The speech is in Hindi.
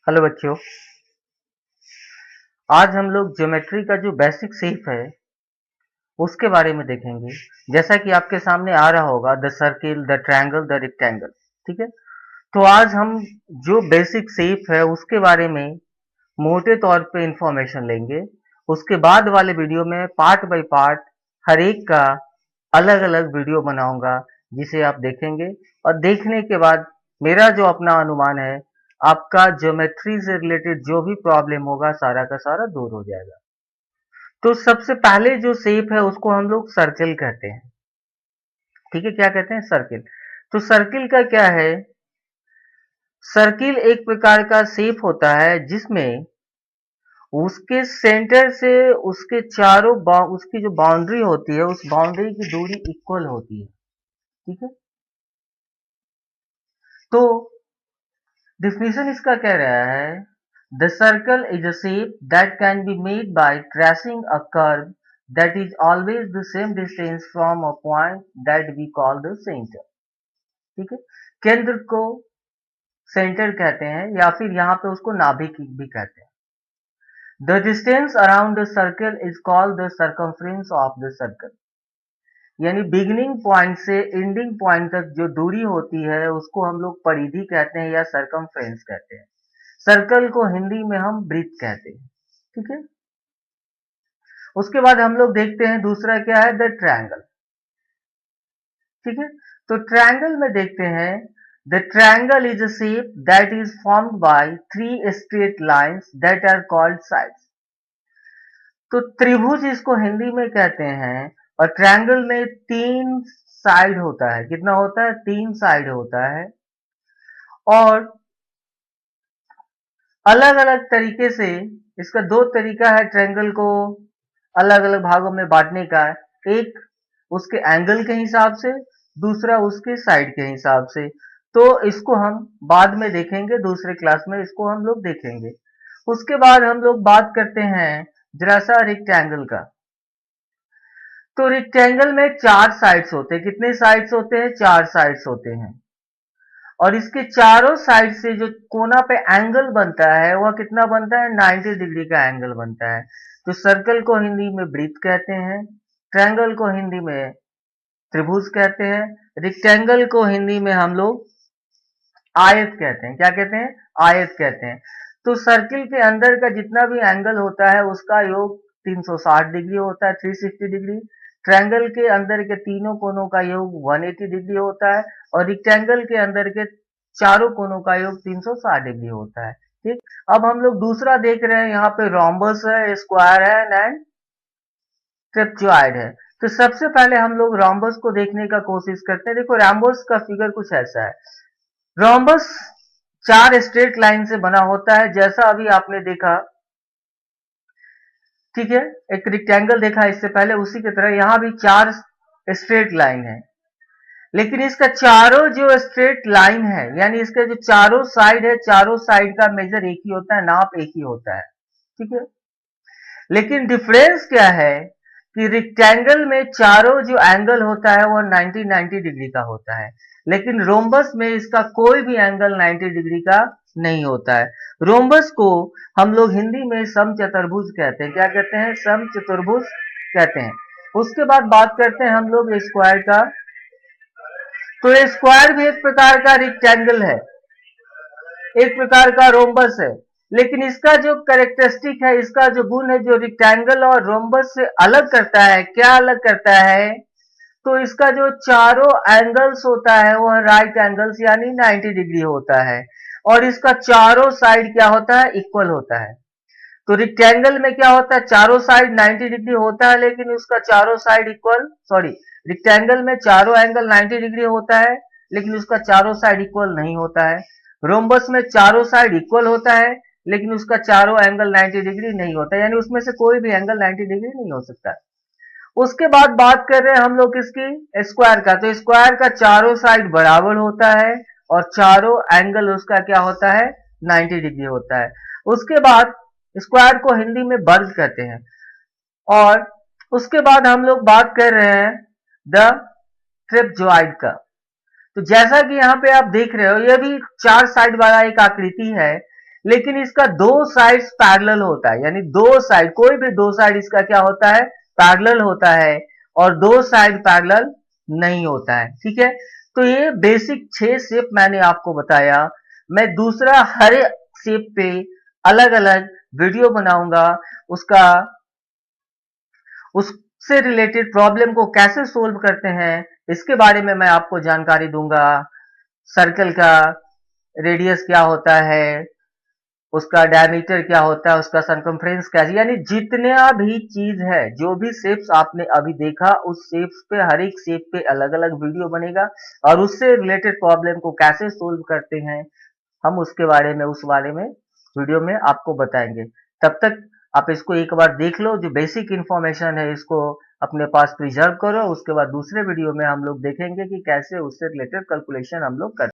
हेलो बच्चों। आज हम लोग ज्योमेट्री का जो बेसिक शेप है उसके बारे में देखेंगे। जैसा कि आपके सामने आ रहा होगा, the circle, the triangle, the rectangle. ठीक है, तो आज हम जो बेसिक शेप है उसके बारे में मोटे तौर पे इंफॉर्मेशन लेंगे। उसके बाद वाले वीडियो में पार्ट बाय पार्ट हर एक का अलग अलग वीडियो बनाऊंगा, जिसे आप देखेंगे। और देखने के बाद मेरा जो अपना अनुमान है, आपका ज्योमेट्री से रिलेटेड जो भी प्रॉब्लम होगा सारा का सारा दूर हो जाएगा। तो सबसे पहले जो शेप है उसको हम लोग सर्किल कहते हैं। ठीक है, क्या कहते हैं? सर्किल। तो सर्किल का क्या है? सर्किल एक प्रकार का शेप होता है जिसमें उसके सेंटर से उसके चारों उसकी जो बाउंड्री होती है उस बाउंड्री की दूरी इक्वल होती है। ठीक है, तो डिफिनेशन इसका कह रहा है, the circle is a shape that can be made by tracing a curve that is always the same distance from a point that we call the centre. ठीक है, केंद्र को सेंटर कहते हैं या फिर यहाँ पे उसको नाभिक भी कहते हैं। The distance around the circle is called the circumference of the circle. यानी बिगिनिंग पॉइंट से एंडिंग पॉइंट तक जो दूरी होती है उसको हम लोग परिधि कहते हैं या सर्कमफ्रेंस कहते हैं। सर्कल को हिंदी में हम वृत्त कहते हैं। ठीक है, उसके बाद हम लोग देखते हैं दूसरा क्या है, द ट्रायंगल। ठीक है, तो ट्रायंगल में देखते हैं, the triangle is a shape that is formed by three straight lines that are called sides. तो त्रिभुज इसको हिंदी में कहते हैं। और ट्रायंगल में तीन साइड होता है। कितना होता है? तीन साइड होता है। और अलग अलग तरीके से इसका दो तरीका है ट्रायंगल को अलग अलग भागों में बांटने का। एक उसके एंगल के हिसाब से, दूसरा उसके साइड के हिसाब से। तो इसको हम बाद में देखेंगे, दूसरे क्लास में इसको हम लोग देखेंगे। उसके बाद हम लोग बात करते हैं जरा सा रेक्टेंगल का। तो रेक्टेंगल में चार साइड्स होते हैं। कितने साइड्स होते हैं? चार साइड्स होते हैं। और इसके चारों साइड से जो कोना पे एंगल बनता है वह कितना बनता है? 90 डिग्री का एंगल बनता है। तो सर्कल को हिंदी में वृत्त कहते हैं, ट्रायंगल को हिंदी में त्रिभुज कहते हैं, रेक्टेंगल को हिंदी में हम लोग आयत कहते हैं। क्या कहते हैं? आयत कहते हैं। तो सर्किल के अंदर का जितना भी एंगल होता है उसका योग 360 डिग्री होता है, 360 डिग्री। ट्रायंगल के अंदर के तीनों कोनों का योग 180 डिग्री होता है। और रेक्टेंगल के अंदर के चारों कोनों का योग 360 डिग्री होता है। ठीक, अब हम लोग दूसरा देख रहे हैं, यहाँ पे रोम्बस है, स्क्वायर है एंड ट्रेपेजॉइड है। तो सबसे पहले हम लोग रोम्बस को देखने का कोशिश करते हैं। देखो, रोम्बस का फिगर कुछ ऐसा है। रोम्बस चार स्ट्रेट लाइन से बना होता है, जैसा अभी आपने देखा। ठीक है, एक रेक्टेंगल देखा इससे पहले, उसी की तरह यहां भी चार स्ट्रेट लाइन है। लेकिन इसका चारों जो स्ट्रेट लाइन है, यानी इसका जो चारों साइड है, चारों साइड का मेजर एक ही होता है, नाप एक ही होता है। ठीक है, लेकिन डिफरेंस क्या है कि रेक्टेंगल में चारों जो एंगल होता है वो 90 डिग्री का होता है, लेकिन रोम्बस में इसका कोई भी एंगल 90 डिग्री का नहीं होता है। रोम्बस को हम लोग हिंदी में समचतुर्भुज कहते हैं। क्या कहते हैं? समचतुर्भुज कहते हैं। उसके बाद बात करते हैं हम लोग स्क्वायर का। तो स्क्वायर भी एक प्रकार का रेक्टेंगल है, एक प्रकार का रोम्बस है। लेकिन इसका जो कैरेक्टरिस्टिक है, इसका जो गुण है, जो रेक्टेंगल और रोम्बस से अलग करता है, क्या अलग करता है? तो इसका जो चारों एंगल्स होता है वह राइट एंगल्स यानी 90 डिग्री होता है। और इसका चारों साइड क्या होता है? इक्वल होता है। तो रेक्टेंगल में क्या होता है? चारों साइड 90 डिग्री होता है, लेकिन उसका चारों साइड इक्वल, सॉरी, रेक्टेंगल में चारों एंगल 90 डिग्री होता है लेकिन उसका चारों साइड इक्वल नहीं होता है। रोम्बस में चारों साइड इक्वल होता है लेकिन उसका चारों एंगल 90 डिग्री नहीं होता, यानी उसमें से कोई भी एंगल 90 डिग्री नहीं हो सकता। उसके बाद बात कर रहे हैं हम लोग किसकी? स्क्वायर का। तो स्क्वायर का चारों साइड बराबर होता है और चारों एंगल उसका क्या होता है? 90 डिग्री होता है। उसके बाद स्क्वायर को हिंदी में वर्ग कहते हैं। और उसके बाद हम लोग बात कर रहे हैं द ट्रेपेजॉइड का। तो जैसा कि यहाँ पे आप देख रहे हो, यह भी चार साइड वाला एक आकृति है। लेकिन इसका दो साइड्स पैरेलल होता है, यानी दो साइड, कोई भी दो साइड इसका क्या होता है, पैरेलल होता है, और दो साइड पैरेलल नहीं होता है। ठीक है, तो ये बेसिक 6 शेप मैंने आपको बताया। मैं दूसरा हर एक शेप पे अलग अलग वीडियो बनाऊंगा, उसका उससे रिलेटेड प्रॉब्लम को कैसे सोल्व करते हैं इसके बारे में मैं आपको जानकारी दूंगा। सर्कल का रेडियस क्या होता है, उसका डायमीटर क्या होता है, उसका सरकमफ्रेंस क्या है, यानी जितना भी चीज है, जो भी शेप्स आपने अभी देखा, उस शेप्स पे, हर एक शेप पे अलग अलग वीडियो बनेगा, और उससे रिलेटेड प्रॉब्लम को कैसे सोल्व करते हैं हम उसके बारे में, उस बारे में वीडियो में आपको बताएंगे। तब तक आप इसको एक बार देख लो, जो बेसिक इंफॉर्मेशन है इसको अपने पास प्रिजर्व करो, उसके बाद दूसरे वीडियो में हम लोग देखेंगे कि कैसे उससे रिलेटेड कैलकुलेशन हम लोग करते हैं।